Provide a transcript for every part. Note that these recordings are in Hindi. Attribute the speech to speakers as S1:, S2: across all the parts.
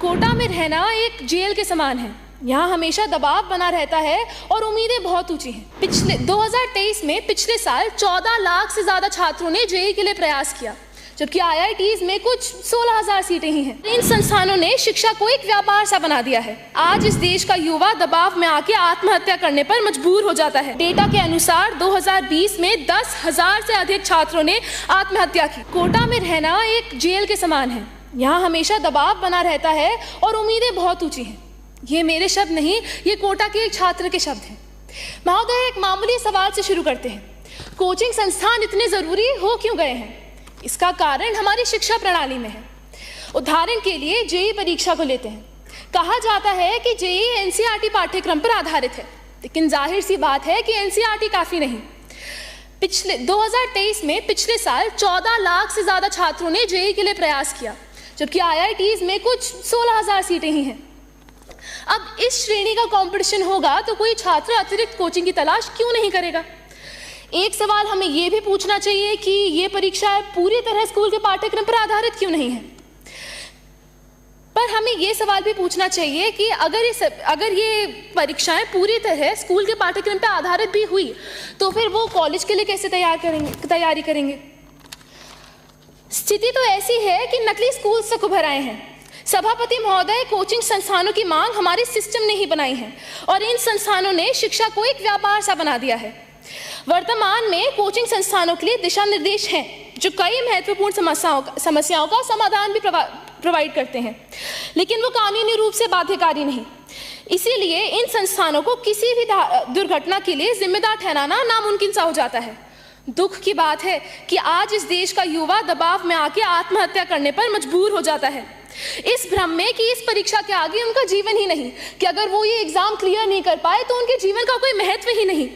S1: कोटा में रहना एक जेल के समान है। यहाँ हमेशा दबाव बना रहता है और उम्मीदें बहुत ऊंची हैं। पिछले 2023 में पिछले साल 14 लाख से ज्यादा छात्रों ने जेईई के लिए प्रयास किया, जबकि आईआईटीज में कुछ 16,000 सीटें ही हैं। इन संस्थानों ने शिक्षा को एक व्यापार सा बना दिया है। आज इस देश का युवा दबाव में आके आत्महत्या करने पर मजबूर हो जाता है। डेटा के अनुसार 2020 में 10,000 से अधिक छात्रों ने आत्महत्या की। कोटा में रहना एक जेल के समान है। यहाँ हमेशा दबाव बना रहता है और उम्मीदें बहुत ऊंची हैं। ये मेरे शब्द नहीं, ये कोटा के एक छात्र के शब्द हैं। महोदय, एक मामूली सवाल से शुरू करते हैं। कोचिंग संस्थान इतने जरूरी हो क्यों गए हैं? इसका कारण हमारी शिक्षा प्रणाली में है। उदाहरण के लिए जेईई परीक्षा को लेते हैं। कहा जाता है कि जेईई एनसीईआरटी पाठ्यक्रम पर आधारित है, लेकिन जाहिर सी बात है कि एनसीईआरटी काफी नहीं। पिछले 2023 में पिछले साल 14 लाख से ज्यादा छात्रों ने जेईई के लिए प्रयास किया, जबकि आईआईटीज में कुछ 16,000 सीटें ही हैं। अब इस श्रेणी का कंपटीशन होगा तो कोई छात्र अतिरिक्त कोचिंग की तलाश क्यों नहीं करेगा? एक सवाल हमें यह भी पूछना चाहिए कि ये परीक्षाएं पूरी तरह स्कूल के पाठ्यक्रम पर आधारित क्यों नहीं है। पर हमें यह सवाल भी पूछना चाहिए कि अगर ये परीक्षाएं पूरी तरह स्कूल के पाठ्यक्रम पर आधारित भी हुई तो फिर वो कॉलेज के लिए कैसे तैयारी करेंगे? स्थिति तो ऐसी है कि नकली स्कूल से उभर आए हैं। सभापति महोदय, कोचिंग संस्थानों की मांग हमारे सिस्टम ने ही बनाई है और इन संस्थानों ने शिक्षा को एक व्यापार सा बना दिया है। वर्तमान में कोचिंग संस्थानों के लिए दिशा निर्देश हैं जो कई महत्वपूर्ण समस्याओं का समाधान भी प्रोवाइड करते हैं, लेकिन वो कानूनी रूप से बाध्यकारी नहीं। इसीलिए इन संस्थानों को किसी भी दुर्घटना के लिए जिम्मेदार ठहराना नामुमकिन सा हो जाता है। दुख की बात है कि आज इस देश का युवा दबाव में आके आत्महत्या करने पर मजबूर हो जाता है, इस भ्रम में कि इस परीक्षा के आगे उनका जीवन ही नहीं, कि अगर वो ये एग्जाम क्लियर नहीं कर पाए तो उनके जीवन का कोई महत्व ही नहीं।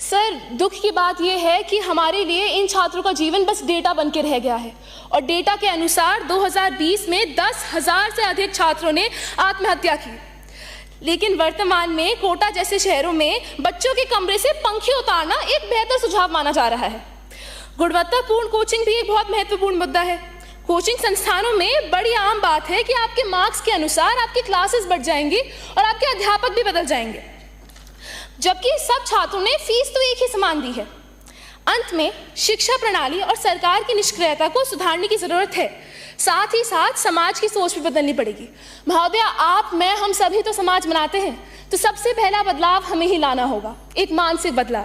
S1: सर, दुख की बात यह है कि हमारे लिए इन छात्रों का जीवन बस डेटा बन के रह गया है और डेटा के अनुसार 2020 में 10,000 से अधिक छात्रों ने आत्महत्या की। लेकिन वर्तमान में कोटा जैसे शहरों में बच्चों के कमरे से पंखे उतारना एक बेहतर सुझाव माना जा रहा है। गुणवत्तापूर्ण कोचिंग भी एक बहुत महत्वपूर्ण मुद्दा है। कोचिंग संस्थानों में बड़ी आम बात है कि आपके मार्क्स के अनुसार आपकी क्लासेस बढ़ जाएंगी और आपके अध्यापक भी बदल जाएंगे, जबकि सब छात्रों ने फीस तो एक ही समान दी है। अंत में शिक्षा प्रणाली और सरकार की निष्क्रियता को सुधारने की जरूरत है। साथ ही साथ समाज की सोच भी बदलनी पड़ेगी। महोदय, आप, मैं, हम सभी तो समाज बनाते हैं, तो सबसे पहला बदलाव हमें ही लाना होगा, एक मानसिक बदलाव।